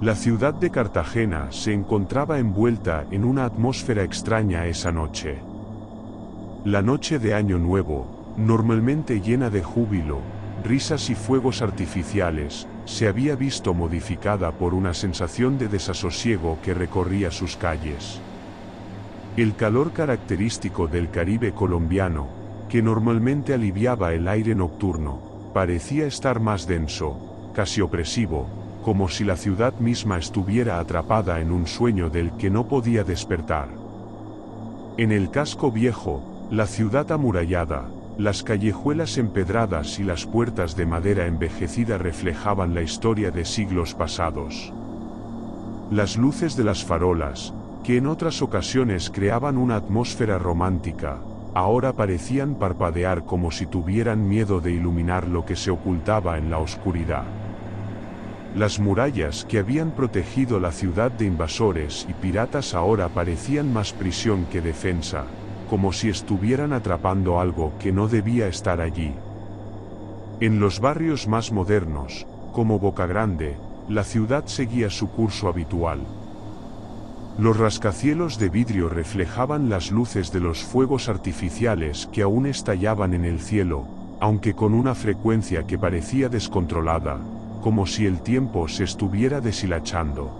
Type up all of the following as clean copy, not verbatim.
La ciudad de Cartagena se encontraba envuelta en una atmósfera extraña esa noche. La noche de Año Nuevo, normalmente llena de júbilo, risas y fuegos artificiales, se había visto modificada por una sensación de desasosiego que recorría sus calles. El calor característico del Caribe colombiano, que normalmente aliviaba el aire nocturno, parecía estar más denso, casi opresivo, como si la ciudad misma estuviera atrapada en un sueño del que no podía despertar. En el casco viejo, la ciudad amurallada, las callejuelas empedradas y las puertas de madera envejecida reflejaban la historia de siglos pasados. Las luces de las farolas, que en otras ocasiones creaban una atmósfera romántica, ahora parecían parpadear como si tuvieran miedo de iluminar lo que se ocultaba en la oscuridad. Las murallas que habían protegido la ciudad de invasores y piratas ahora parecían más prisión que defensa, como si estuvieran atrapando algo que no debía estar allí. En los barrios más modernos, como Bocagrande, la ciudad seguía su curso habitual. Los rascacielos de vidrio reflejaban las luces de los fuegos artificiales que aún estallaban en el cielo, aunque con una frecuencia que parecía descontrolada, como si el tiempo se estuviera deshilachando.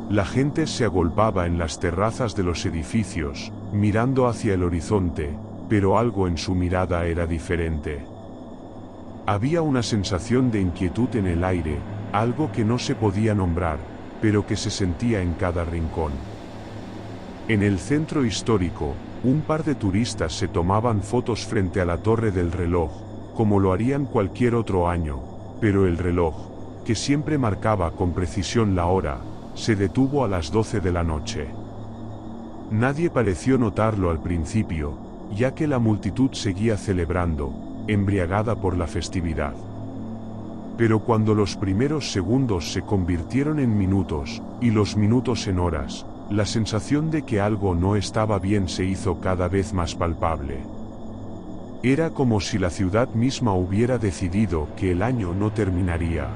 La gente se agolpaba en las terrazas de los edificios, mirando hacia el horizonte, pero algo en su mirada era diferente. Había una sensación de inquietud en el aire, algo que no se podía nombrar, pero que se sentía en cada rincón. En el centro histórico, un par de turistas se tomaban fotos frente a la torre del reloj, como lo harían cualquier otro año, pero el reloj, que siempre marcaba con precisión la hora, se detuvo a las 12 de la noche. Nadie pareció notarlo al principio, ya que la multitud seguía celebrando, embriagada por la festividad. Pero cuando los primeros segundos se convirtieron en minutos, y los minutos en horas, la sensación de que algo no estaba bien se hizo cada vez más palpable. Era como si la ciudad misma hubiera decidido que el año no terminaría.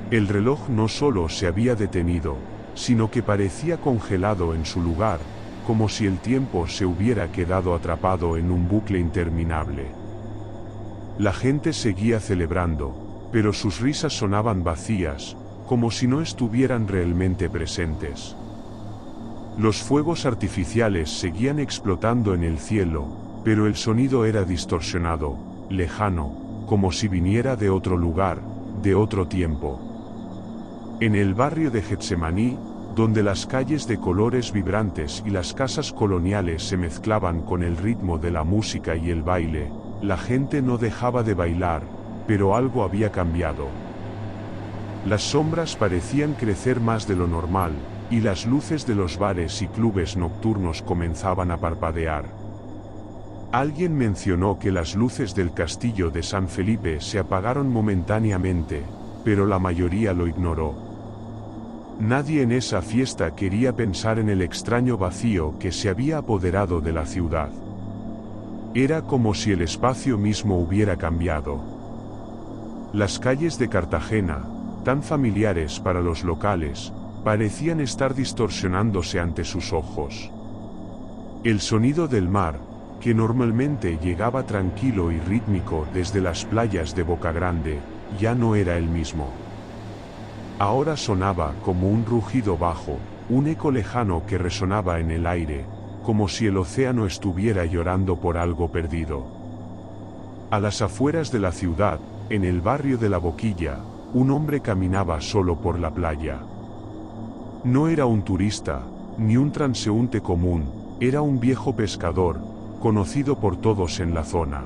El reloj no solo se había detenido, sino que parecía congelado en su lugar, como si el tiempo se hubiera quedado atrapado en un bucle interminable. La gente seguía celebrando, pero sus risas sonaban vacías, como si no estuvieran realmente presentes. Los fuegos artificiales seguían explotando en el cielo, pero el sonido era distorsionado, lejano, como si viniera de otro lugar, de otro tiempo. En el barrio de Getsemaní, donde las calles de colores vibrantes y las casas coloniales se mezclaban con el ritmo de la música y el baile, la gente no dejaba de bailar, pero algo había cambiado. Las sombras parecían crecer más de lo normal, y las luces de los bares y clubes nocturnos comenzaban a parpadear. Alguien mencionó que las luces del castillo de San Felipe se apagaron momentáneamente, pero la mayoría lo ignoró. Nadie en esa fiesta quería pensar en el extraño vacío que se había apoderado de la ciudad. Era como si el espacio mismo hubiera cambiado. Las calles de Cartagena, tan familiares para los locales, parecían estar distorsionándose ante sus ojos. El sonido del mar, que normalmente llegaba tranquilo y rítmico desde las playas de Bocagrande, ya no era el mismo. Ahora sonaba como un rugido bajo, un eco lejano que resonaba en el aire, como si el océano estuviera llorando por algo perdido. A las afueras de la ciudad, en el barrio de La Boquilla, un hombre caminaba solo por la playa. No era un turista, ni un transeúnte común, era un viejo pescador, conocido por todos en la zona.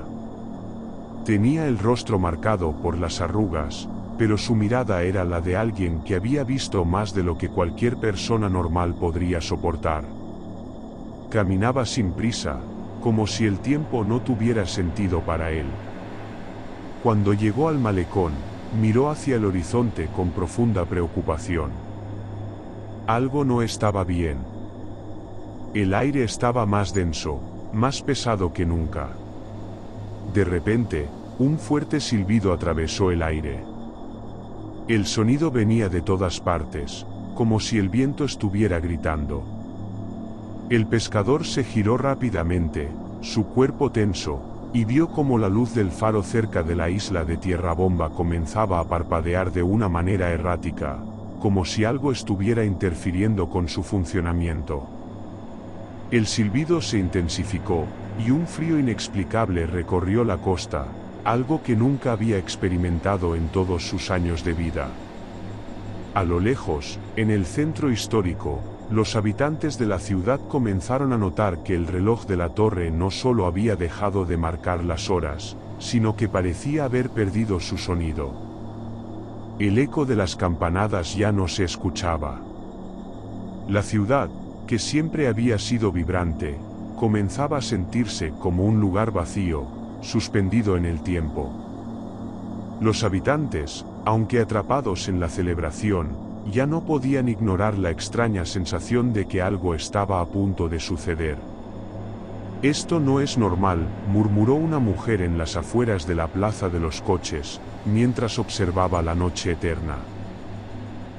Tenía el rostro marcado por las arrugas, pero su mirada era la de alguien que había visto más de lo que cualquier persona normal podría soportar. Caminaba sin prisa, como si el tiempo no tuviera sentido para él. Cuando llegó al malecón, miró hacia el horizonte con profunda preocupación. Algo no estaba bien. El aire estaba más denso, más pesado que nunca. De repente, un fuerte silbido atravesó el aire. El sonido venía de todas partes, como si el viento estuviera gritando. El pescador se giró rápidamente, su cuerpo tenso, y vio cómo la luz del faro cerca de la isla de Tierra Bomba comenzaba a parpadear de una manera errática, como si algo estuviera interfiriendo con su funcionamiento. El silbido se intensificó, y un frío inexplicable recorrió la costa, algo que nunca había experimentado en todos sus años de vida. A lo lejos, en el centro histórico, los habitantes de la ciudad comenzaron a notar que el reloj de la torre no solo había dejado de marcar las horas, sino que parecía haber perdido su sonido. El eco de las campanadas ya no se escuchaba. La ciudad, que siempre había sido vibrante, comenzaba a sentirse como un lugar vacío, suspendido en el tiempo. Los habitantes, aunque atrapados en la celebración, ya no podían ignorar la extraña sensación de que algo estaba a punto de suceder. «Esto no es normal», murmuró una mujer en las afueras de la plaza de los coches, mientras observaba la noche eterna.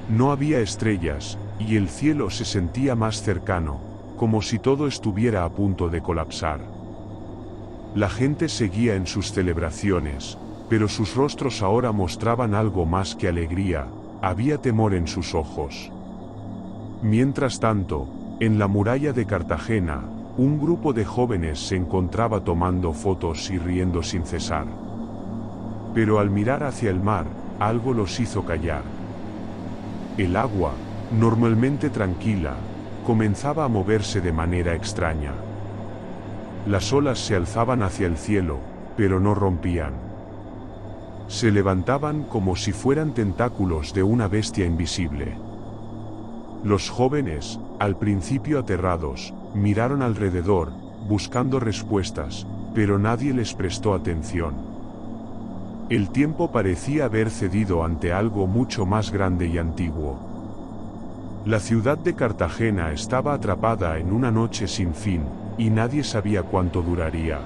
No había estrellas, y el cielo se sentía más cercano, como si todo estuviera a punto de colapsar. La gente seguía en sus celebraciones, pero sus rostros ahora mostraban algo más que alegría, había temor en sus ojos. Mientras tanto, en la muralla de Cartagena, un grupo de jóvenes se encontraba tomando fotos y riendo sin cesar. Pero al mirar hacia el mar, algo los hizo callar. El agua, normalmente tranquila, comenzaba a moverse de manera extraña. Las olas se alzaban hacia el cielo, pero no rompían. Se levantaban como si fueran tentáculos de una bestia invisible. Los jóvenes, al principio aterrados, miraron alrededor, buscando respuestas, pero nadie les prestó atención. El tiempo parecía haber cedido ante algo mucho más grande y antiguo. La ciudad de Cartagena estaba atrapada en una noche sin fin, y nadie sabía cuánto duraría.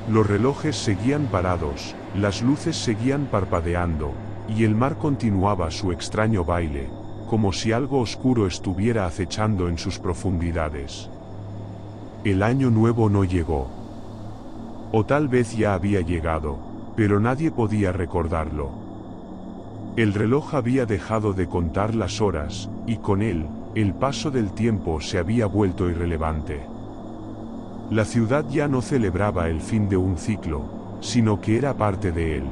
Los relojes seguían parados, las luces seguían parpadeando, y el mar continuaba su extraño baile, como si algo oscuro estuviera acechando en sus profundidades. El año nuevo no llegó. O tal vez ya había llegado, pero nadie podía recordarlo. El reloj había dejado de contar las horas, y con él, el paso del tiempo se había vuelto irrelevante. La ciudad ya no celebraba el fin de un ciclo, sino que era parte de él.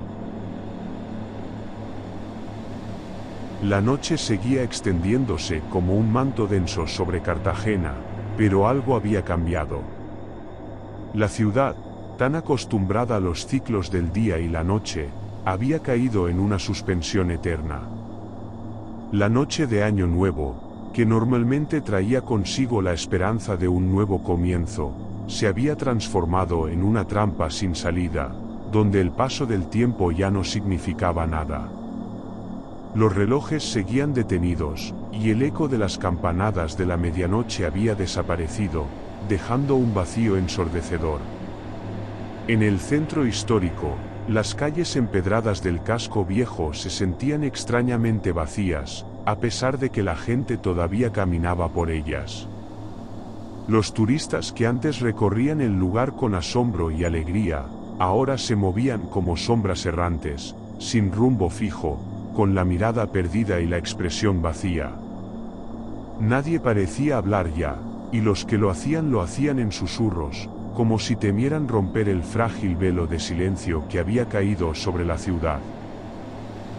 La noche seguía extendiéndose como un manto denso sobre Cartagena, pero algo había cambiado. La ciudad, tan acostumbrada a los ciclos del día y la noche, había caído en una suspensión eterna. La noche de Año Nuevo, que normalmente traía consigo la esperanza de un nuevo comienzo, se había transformado en una trampa sin salida, donde el paso del tiempo ya no significaba nada. Los relojes seguían detenidos, y el eco de las campanadas de la medianoche había desaparecido, dejando un vacío ensordecedor. En el centro histórico, las calles empedradas del casco viejo se sentían extrañamente vacías, a pesar de que la gente todavía caminaba por ellas. Los turistas que antes recorrían el lugar con asombro y alegría, ahora se movían como sombras errantes, sin rumbo fijo, con la mirada perdida y la expresión vacía. Nadie parecía hablar ya, y los que lo hacían en susurros, como si temieran romper el frágil velo de silencio que había caído sobre la ciudad.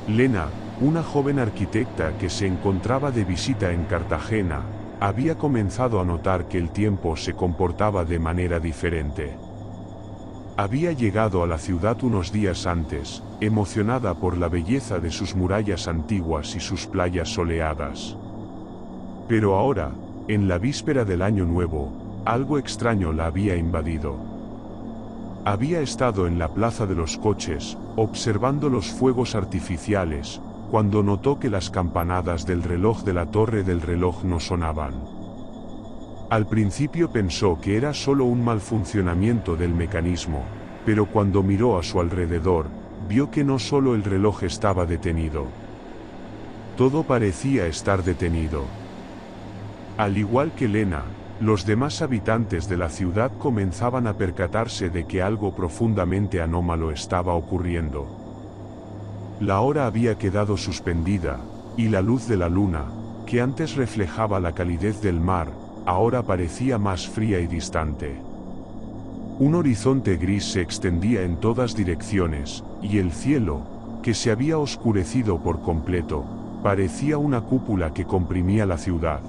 Lena, una joven arquitecta que se encontraba de visita en Cartagena, había comenzado a notar que el tiempo se comportaba de manera diferente. Había llegado a la ciudad unos días antes, emocionada por la belleza de sus murallas antiguas y sus playas soleadas. Pero ahora, en la víspera del Año Nuevo, algo extraño la había invadido. Había estado en la plaza de los coches, observando los fuegos artificiales, cuando notó que las campanadas del reloj de la torre del reloj no sonaban. Al principio pensó que era solo un mal funcionamiento del mecanismo, pero cuando miró a su alrededor, vio que no solo el reloj estaba detenido, Todo parecía estar detenido. Al igual que Lena, los demás habitantes de la ciudad comenzaban a percatarse de que algo profundamente anómalo estaba ocurriendo. La hora había quedado suspendida, y la luz de la luna, que antes reflejaba la calidez del mar, ahora parecía más fría y distante. Un horizonte gris se extendía en todas direcciones, y el cielo, que se había oscurecido por completo, parecía una cúpula que comprimía la ciudad.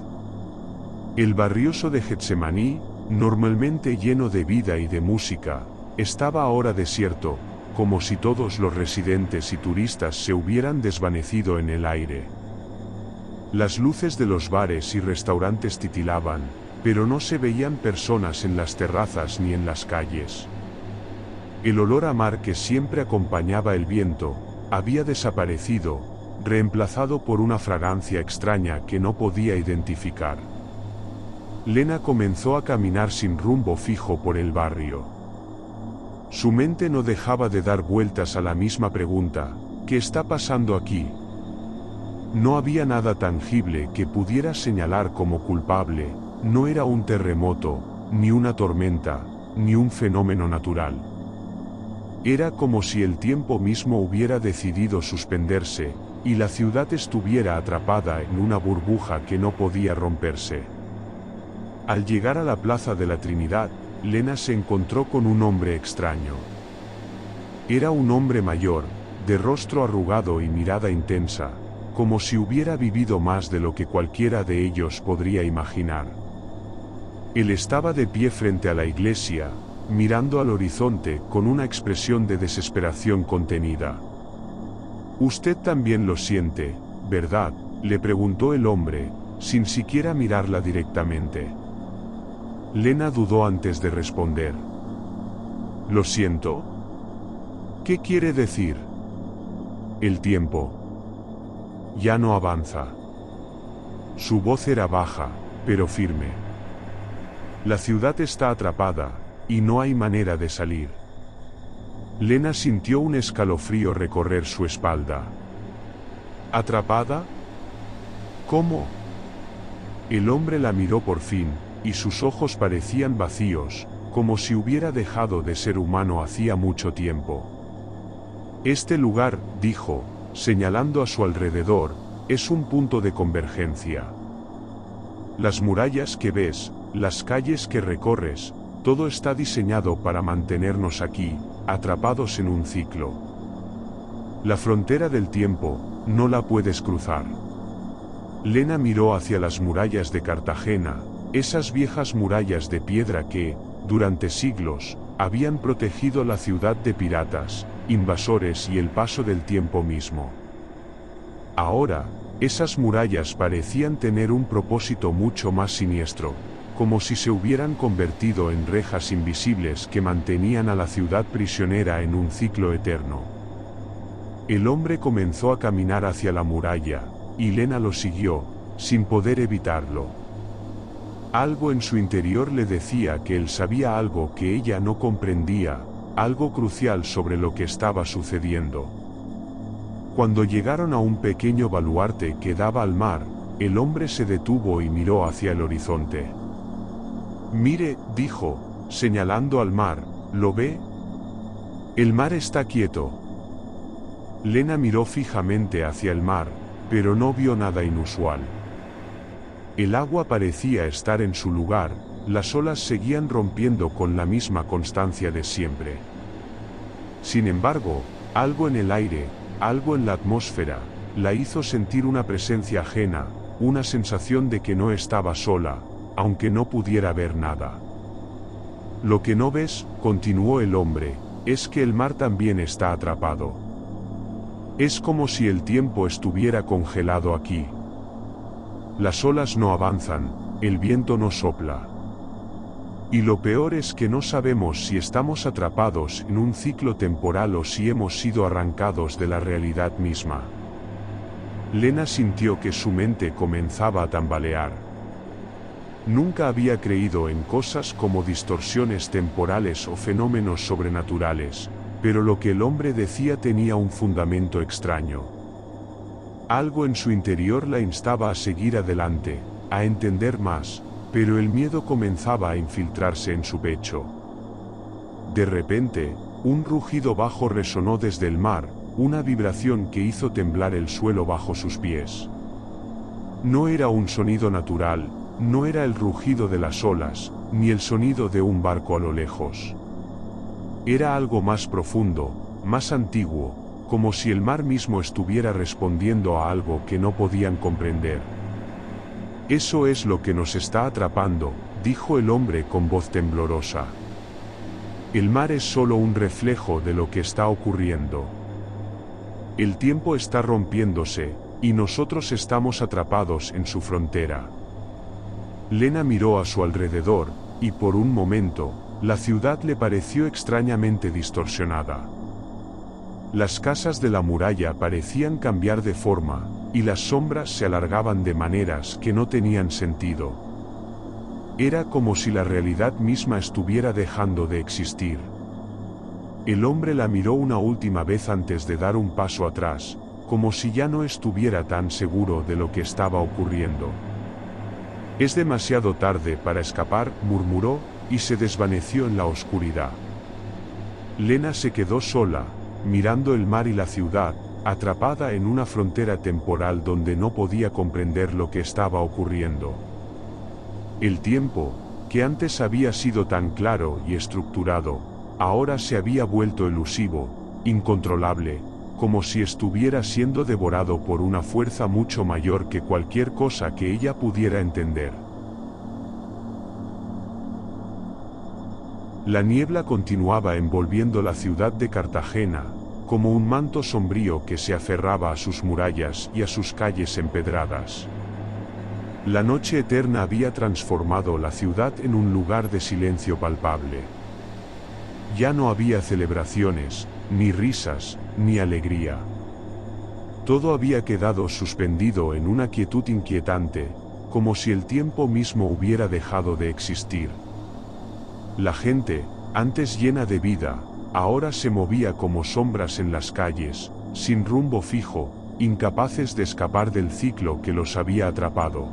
El barrioso de Getsemaní, normalmente lleno de vida y de música, estaba ahora desierto, como si todos los residentes y turistas se hubieran desvanecido en el aire. Las luces de los bares y restaurantes titilaban, pero no se veían personas en las terrazas ni en las calles. El olor a mar que siempre acompañaba el viento, había desaparecido, reemplazado por una fragancia extraña que no podía identificar. Lena comenzó a caminar sin rumbo fijo por el barrio. Su mente no dejaba de dar vueltas a la misma pregunta: ¿qué está pasando aquí? No había nada tangible que pudiera señalar como culpable, no era un terremoto, ni una tormenta, ni un fenómeno natural. Era como si el tiempo mismo hubiera decidido suspenderse, y la ciudad estuviera atrapada en una burbuja que no podía romperse. Al llegar a la Plaza de la Trinidad, Lena se encontró con un hombre extraño. Era un hombre mayor, de rostro arrugado y mirada intensa, como si hubiera vivido más de lo que cualquiera de ellos podría imaginar. Él estaba de pie frente a la iglesia, mirando al horizonte con una expresión de desesperación contenida. «Usted también lo siente, ¿verdad?», le preguntó el hombre, sin siquiera mirarla directamente. Lena dudó antes de responder. «¿Lo siento? ¿Qué quiere decir?» «El tiempo ya no avanza». Su voz era baja, pero firme. «La ciudad está atrapada, y no hay manera de salir». Lena sintió un escalofrío recorrer su espalda. ¿Atrapada? ¿Cómo? El hombre la miró por fin, y sus ojos parecían vacíos, como si hubiera dejado de ser humano hacía mucho tiempo. «Este lugar», dijo, señalando a su alrededor, «es un punto de convergencia. Las murallas que ves, las calles que recorres, todo está diseñado para mantenernos aquí, atrapados en un ciclo. La frontera del tiempo, no la puedes cruzar». Lena miró hacia las murallas de Cartagena, esas viejas murallas de piedra que, durante siglos, habían protegido la ciudad de piratas, invasores y el paso del tiempo mismo. Ahora, esas murallas parecían tener un propósito mucho más siniestro, como si se hubieran convertido en rejas invisibles que mantenían a la ciudad prisionera en un ciclo eterno. El hombre comenzó a caminar hacia la muralla, y Lena lo siguió, sin poder evitarlo. Algo en su interior le decía que él sabía algo que ella no comprendía, algo crucial sobre lo que estaba sucediendo. Cuando llegaron a un pequeño baluarte que daba al mar, el hombre se detuvo y miró hacia el horizonte. «Mire», dijo, señalando al mar, «¿lo ve? El mar está quieto». Lena miró fijamente hacia el mar, pero no vio nada inusual. El agua parecía estar en su lugar, las olas seguían rompiendo con la misma constancia de siempre. Sin embargo, algo en el aire, algo en la atmósfera, la hizo sentir una presencia ajena, una sensación de que no estaba sola, aunque no pudiera ver nada. «Lo que no ves», continuó el hombre, «es que el mar también está atrapado. Es como si el tiempo estuviera congelado aquí. Las olas no avanzan, el viento no sopla. Y lo peor es que no sabemos si estamos atrapados en un ciclo temporal o si hemos sido arrancados de la realidad misma». Lena sintió que su mente comenzaba a tambalear. Nunca había creído en cosas como distorsiones temporales o fenómenos sobrenaturales, pero lo que el hombre decía tenía un fundamento extraño. Algo en su interior la instaba a seguir adelante, a entender más, pero el miedo comenzaba a infiltrarse en su pecho. De repente, un rugido bajo resonó desde el mar, una vibración que hizo temblar el suelo bajo sus pies. No era un sonido natural, no era el rugido de las olas, ni el sonido de un barco a lo lejos. Era algo más profundo, más antiguo, como si el mar mismo estuviera respondiendo a algo que no podían comprender. «Eso es lo que nos está atrapando», dijo el hombre con voz temblorosa. «El mar es solo un reflejo de lo que está ocurriendo. El tiempo está rompiéndose, y nosotros estamos atrapados en su frontera». Lena miró a su alrededor, y por un momento, la ciudad le pareció extrañamente distorsionada. Las casas de la muralla parecían cambiar de forma, y las sombras se alargaban de maneras que no tenían sentido. Era como si la realidad misma estuviera dejando de existir. El hombre la miró una última vez antes de dar un paso atrás, como si ya no estuviera tan seguro de lo que estaba ocurriendo. «Es demasiado tarde para escapar», murmuró, y se desvaneció en la oscuridad. Lena se quedó sola, mirando el mar y la ciudad, atrapada en una frontera temporal donde no podía comprender lo que estaba ocurriendo. El tiempo, que antes había sido tan claro y estructurado, ahora se había vuelto elusivo, incontrolable, como si estuviera siendo devorado por una fuerza mucho mayor que cualquier cosa que ella pudiera entender. La niebla continuaba envolviendo la ciudad de Cartagena, como un manto sombrío que se aferraba a sus murallas y a sus calles empedradas. La noche eterna había transformado la ciudad en un lugar de silencio palpable. Ya no había celebraciones, ni risas, ni alegría. Todo había quedado suspendido en una quietud inquietante, como si el tiempo mismo hubiera dejado de existir. La gente, antes llena de vida, ahora se movía como sombras en las calles, sin rumbo fijo, incapaces de escapar del ciclo que los había atrapado.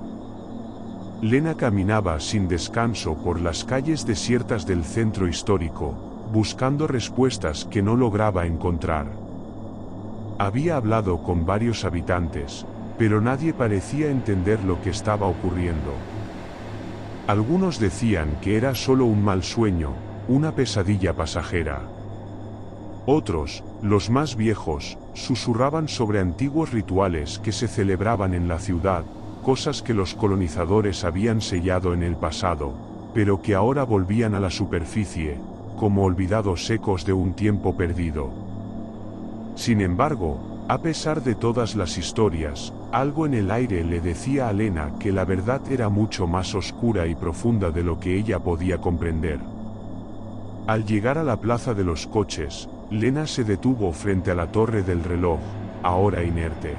Lena caminaba sin descanso por las calles desiertas del centro histórico, buscando respuestas que no lograba encontrar. Había hablado con varios habitantes, pero nadie parecía entender lo que estaba ocurriendo. Algunos decían que era solo un mal sueño, una pesadilla pasajera. Otros, los más viejos, susurraban sobre antiguos rituales que se celebraban en la ciudad, cosas que los colonizadores habían sellado en el pasado, pero que ahora volvían a la superficie, como olvidados ecos de un tiempo perdido. Sin embargo, a pesar de todas las historias, algo en el aire le decía a Lena que la verdad era mucho más oscura y profunda de lo que ella podía comprender. Al llegar a la plaza de los coches, Lena se detuvo frente a la torre del reloj, ahora inerte.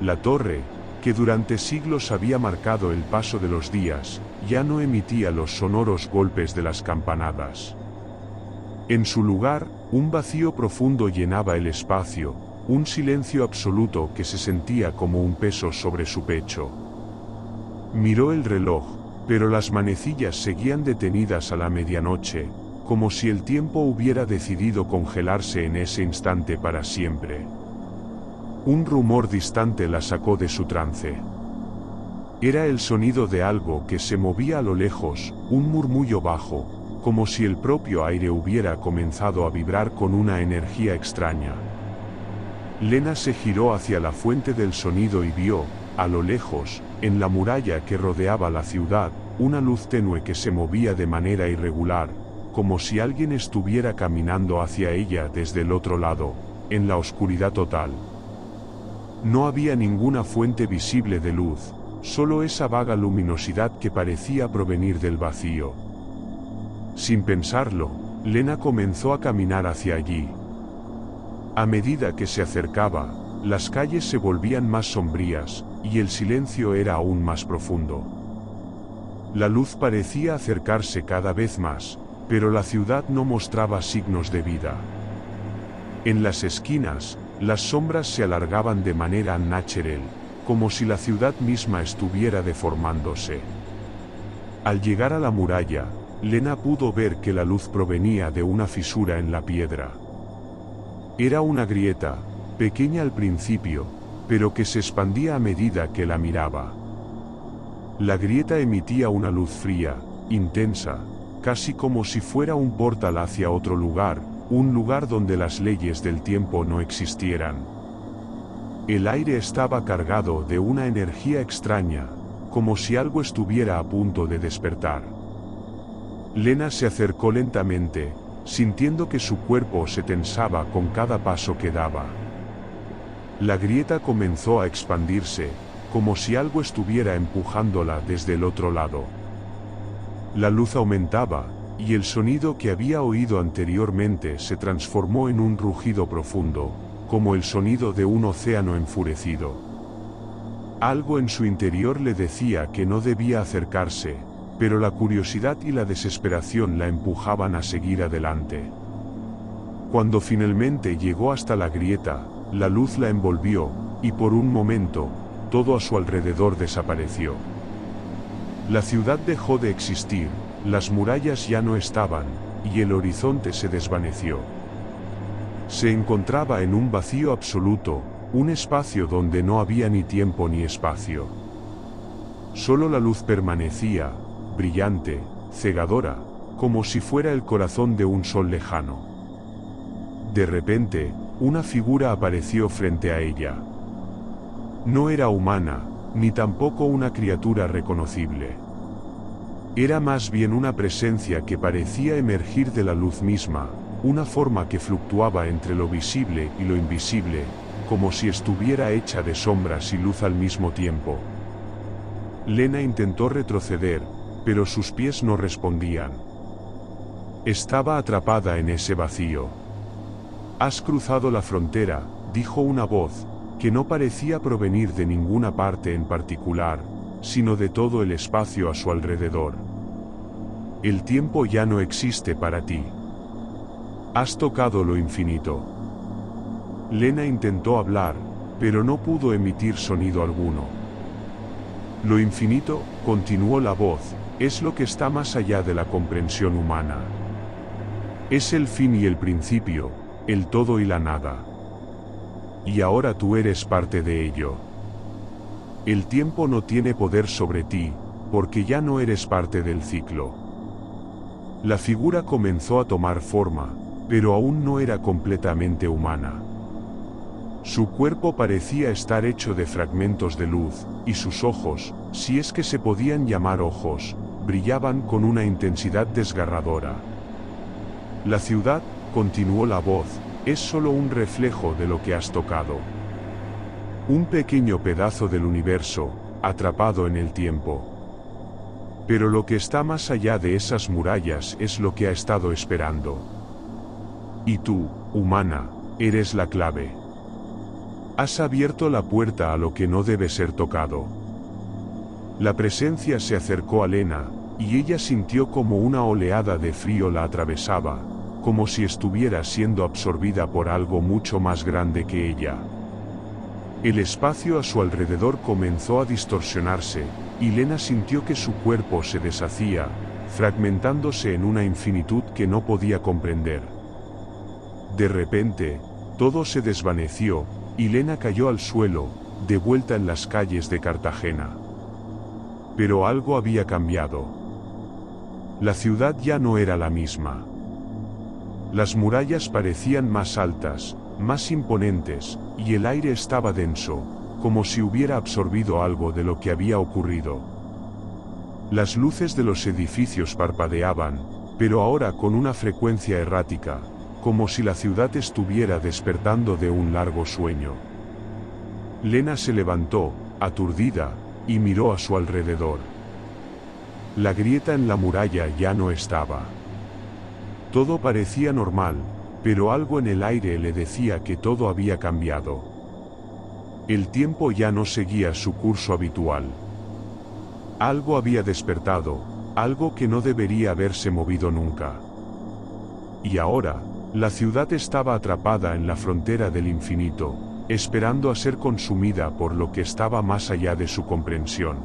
La torre, que durante siglos había marcado el paso de los días, ya no emitía los sonoros golpes de las campanadas. En su lugar, un vacío profundo llenaba el espacio, un silencio absoluto que se sentía como un peso sobre su pecho. Miró el reloj, pero las manecillas seguían detenidas a la medianoche, como si el tiempo hubiera decidido congelarse en ese instante para siempre. Un rumor distante la sacó de su trance. Era el sonido de algo que se movía a lo lejos, un murmullo bajo, como si el propio aire hubiera comenzado a vibrar con una energía extraña. Lena se giró hacia la fuente del sonido y vio, a lo lejos, en la muralla que rodeaba la ciudad, una luz tenue que se movía de manera irregular, como si alguien estuviera caminando hacia ella desde el otro lado, en la oscuridad total. No había ninguna fuente visible de luz, solo esa vaga luminosidad que parecía provenir del vacío. Sin pensarlo, Lena comenzó a caminar hacia allí. A medida que se acercaba, las calles se volvían más sombrías, y el silencio era aún más profundo. La luz parecía acercarse cada vez más, pero la ciudad no mostraba signos de vida. En las esquinas, Las sombras se alargaban de manera natural, como si la ciudad misma estuviera deformándose. Al llegar a la muralla, Lena pudo ver que la luz provenía de una fisura en la piedra. Era una grieta, pequeña al principio, pero que se expandía a medida que la miraba. La grieta emitía una luz fría, intensa, casi como si fuera un portal hacia otro lugar, un lugar donde las leyes del tiempo no existieran. El aire estaba cargado de una energía extraña, como si algo estuviera a punto de despertar. Lena se acercó lentamente, sintiendo que su cuerpo se tensaba con cada paso que daba. La grieta comenzó a expandirse, como si algo estuviera empujándola desde el otro lado. La luz aumentaba, y el sonido que había oído anteriormente se transformó en un rugido profundo, como el sonido de un océano enfurecido. Algo en su interior le decía que no debía acercarse, pero la curiosidad y la desesperación la empujaban a seguir adelante. Cuando finalmente llegó hasta la grieta, la luz la envolvió, y por un momento, todo a su alrededor desapareció. La ciudad dejó de existir, las murallas ya no estaban, y el horizonte se desvaneció. Se encontraba en un vacío absoluto, un espacio donde no había ni tiempo ni espacio. Solo la luz permanecía, brillante, cegadora, como si fuera el corazón de un sol lejano. De repente, una figura apareció frente a ella. No era humana, ni tampoco una criatura reconocible. Era más bien una presencia que parecía emergir de la luz misma, una forma que fluctuaba entre lo visible y lo invisible, como si estuviera hecha de sombras y luz al mismo tiempo. Lena intentó retroceder, pero sus pies no respondían. Estaba atrapada en ese vacío. «Has cruzado la frontera», dijo una voz, que no parecía provenir de ninguna parte en particular, sino de todo el espacio a su alrededor. «El tiempo ya no existe para ti. Has tocado lo infinito». Lena intentó hablar, pero no pudo emitir sonido alguno. «Lo infinito», continuó la voz, «es lo que está más allá de la comprensión humana. Es el fin y el principio, el todo y la nada. Y ahora tú eres parte de ello. El tiempo no tiene poder sobre ti, porque ya no eres parte del ciclo». La figura comenzó a tomar forma, pero aún no era completamente humana. Su cuerpo parecía estar hecho de fragmentos de luz, y sus ojos, si es que se podían llamar ojos, brillaban con una intensidad desgarradora. «La ciudad», continuó la voz, «es solo un reflejo de lo que has tocado. Un pequeño pedazo del universo, atrapado en el tiempo. Pero lo que está más allá de esas murallas es lo que ha estado esperando. Y tú, humana, eres la clave. Has abierto la puerta a lo que no debe ser tocado». La presencia se acercó a Lena, y ella sintió como una oleada de frío la atravesaba, como si estuviera siendo absorbida por algo mucho más grande que ella. El espacio a su alrededor comenzó a distorsionarse, y Lena sintió que su cuerpo se deshacía, fragmentándose en una infinitud que no podía comprender. De repente, todo se desvaneció, y Lena cayó al suelo, de vuelta en las calles de Cartagena. Pero algo había cambiado. La ciudad ya no era la misma. Las murallas parecían más altas, más imponentes, y el aire estaba denso, como si hubiera absorbido algo de lo que había ocurrido. Las luces de los edificios parpadeaban, pero ahora con una frecuencia errática, como si la ciudad estuviera despertando de un largo sueño. Lena se levantó, aturdida, y miró a su alrededor. La grieta en la muralla ya no estaba. Todo parecía normal, pero algo en el aire le decía que todo había cambiado. El tiempo ya no seguía su curso habitual. Algo había despertado, algo que no debería haberse movido nunca. Y ahora, La ciudad estaba atrapada en la frontera del infinito, esperando a ser consumida por lo que estaba más allá de su comprensión.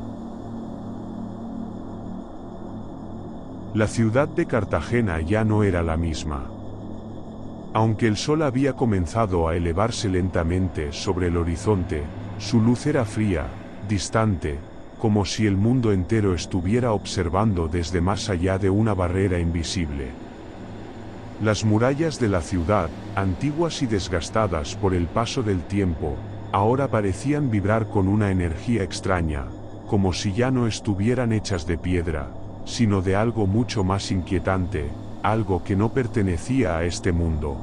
La ciudad de Cartagena ya no era la misma. Aunque el sol había comenzado a elevarse lentamente sobre el horizonte, su luz era fría, distante, como si el mundo entero estuviera observando desde más allá de una barrera invisible. Las murallas de la ciudad, antiguas y desgastadas por el paso del tiempo, ahora parecían vibrar con una energía extraña, como si ya no estuvieran hechas de piedra, sino de algo mucho más inquietante, algo que no pertenecía a este mundo.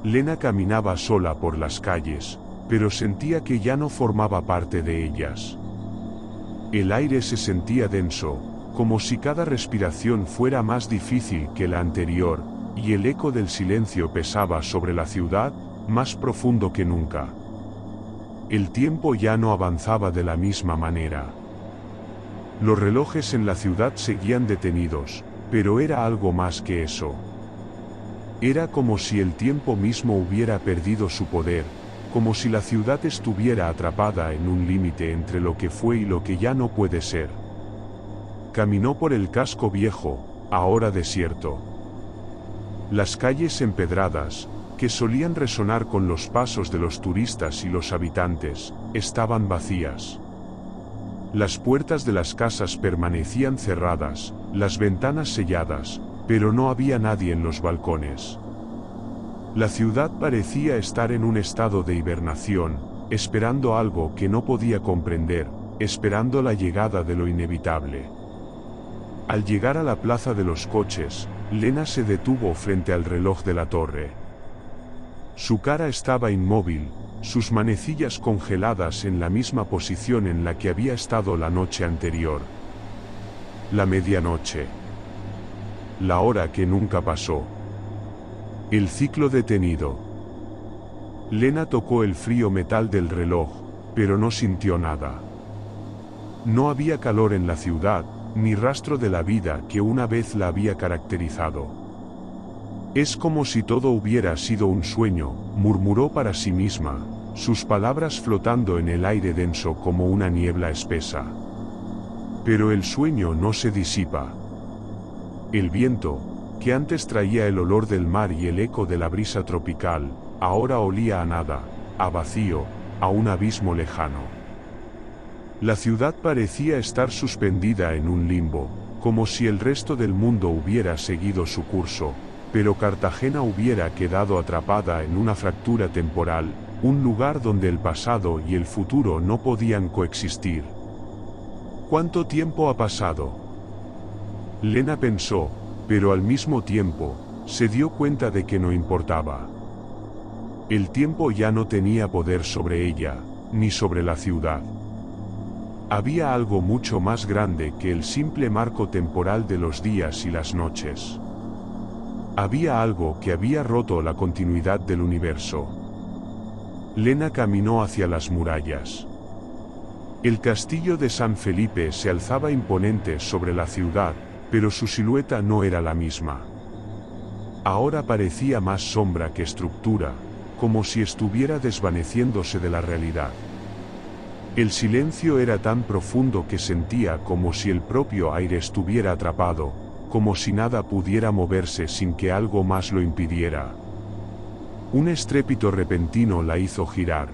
Lena caminaba sola por las calles, pero sentía que ya no formaba parte de ellas. El aire se sentía denso, como si cada respiración fuera más difícil que la anterior, y el eco del silencio pesaba sobre la ciudad, más profundo que nunca. El tiempo ya no avanzaba de la misma manera. Los relojes en la ciudad seguían detenidos, pero era algo más que eso. Era como si el tiempo mismo hubiera perdido su poder, como si la ciudad estuviera atrapada en un límite entre lo que fue y lo que ya no puede ser. Caminó por el casco viejo, ahora desierto. Las calles empedradas, que solían resonar con los pasos de los turistas y los habitantes, estaban vacías. Las puertas de las casas permanecían cerradas, las ventanas selladas, pero no había nadie en los balcones. La ciudad parecía estar en un estado de hibernación, esperando algo que no podía comprender, esperando la llegada de lo inevitable. Al llegar a la plaza de los coches, Lena se detuvo frente al reloj de la torre. Su cara estaba inmóvil, sus manecillas congeladas en la misma posición en la que había estado la noche anterior. La medianoche. La hora que nunca pasó. El ciclo detenido. Lena tocó el frío metal del reloj, pero no sintió nada. No había calor en la ciudad, ni rastro de la vida que una vez la había caracterizado. Es como si todo hubiera sido un sueño, murmuró para sí misma, sus palabras flotando en el aire denso como una niebla espesa. Pero el sueño no se disipa. El viento, que antes traía el olor del mar y el eco de la brisa tropical, ahora olía a nada, a vacío, a un abismo lejano. La ciudad parecía estar suspendida en un limbo, como si el resto del mundo hubiera seguido su curso, pero Cartagena hubiera quedado atrapada en una fractura temporal, un lugar donde el pasado y el futuro no podían coexistir. ¿Cuánto tiempo ha pasado? Lena pensó, pero al mismo tiempo, se dio cuenta de que no importaba. El tiempo ya no tenía poder sobre ella, ni sobre la ciudad. Había algo mucho más grande que el simple marco temporal de los días y las noches. Había algo que había roto la continuidad del universo. Lena caminó hacia las murallas. El castillo de San Felipe se alzaba imponente sobre la ciudad, pero su silueta no era la misma. Ahora parecía más sombra que estructura, como si estuviera desvaneciéndose de la realidad. El silencio era tan profundo que sentía como si el propio aire estuviera atrapado, como si nada pudiera moverse sin que algo más lo impidiera. Un estrépito repentino la hizo girar.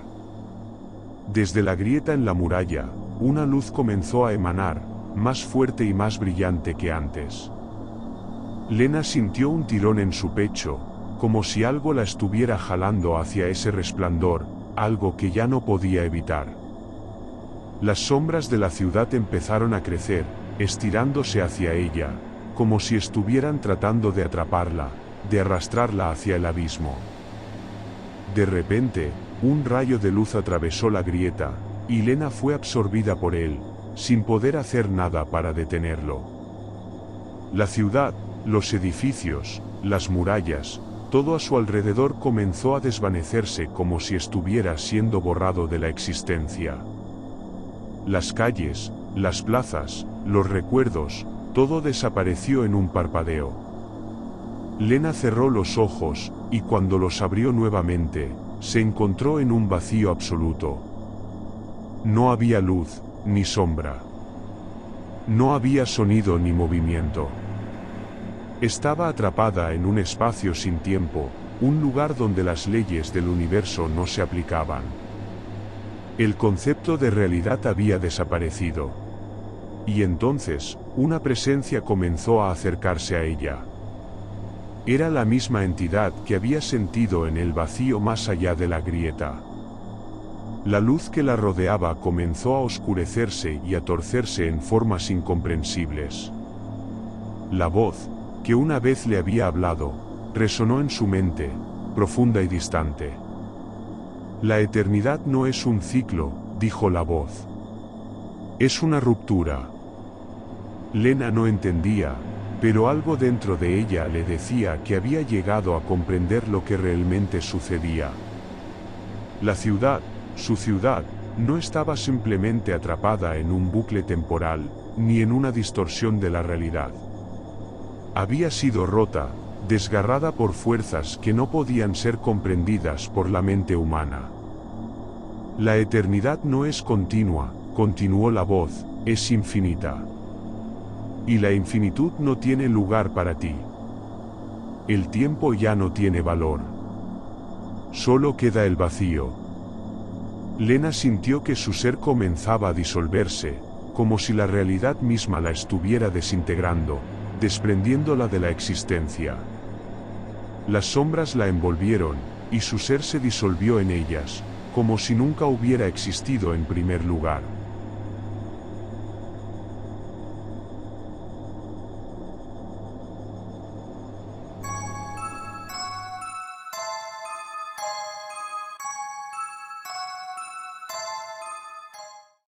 Desde la grieta en la muralla, una luz comenzó a emanar, más fuerte y más brillante que antes. Lena sintió un tirón en su pecho, como si algo la estuviera jalando hacia ese resplandor, algo que ya no podía evitar. Las sombras de la ciudad empezaron a crecer, estirándose hacia ella, como si estuvieran tratando de atraparla, de arrastrarla hacia el abismo. De repente, un rayo de luz atravesó la grieta, y Lena fue absorbida por él, sin poder hacer nada para detenerlo. La ciudad, los edificios, las murallas, todo a su alrededor comenzó a desvanecerse como si estuviera siendo borrado de la existencia. Las calles, las plazas, los recuerdos, todo desapareció en un parpadeo. Lena cerró los ojos, y cuando los abrió nuevamente, se encontró en un vacío absoluto. No había luz, ni sombra. No había sonido ni movimiento. Estaba atrapada en un espacio sin tiempo, un lugar donde las leyes del universo no se aplicaban. El concepto de realidad había desaparecido. Y entonces, una presencia comenzó a acercarse a ella. Era la misma entidad que había sentido en el vacío más allá de la grieta. La luz que la rodeaba comenzó a oscurecerse y a torcerse en formas incomprensibles. La voz, que una vez le había hablado, resonó en su mente, profunda y distante. La eternidad no es un ciclo, dijo la voz. Es una ruptura. Lena no entendía, pero algo dentro de ella le decía que había llegado a comprender lo que realmente sucedía. La ciudad, su ciudad, no estaba simplemente atrapada en un bucle temporal, ni en una distorsión de la realidad. Había sido rota, desgarrada por fuerzas que no podían ser comprendidas por la mente humana. La eternidad no es continua, continuó la voz, es infinita. Y la infinitud no tiene lugar para ti. El tiempo ya no tiene valor. Solo queda el vacío. Lena sintió que su ser comenzaba a disolverse, como si la realidad misma la estuviera desintegrando, desprendiéndola de la existencia. Las sombras la envolvieron, y su ser se disolvió en ellas, como si nunca hubiera existido en primer lugar.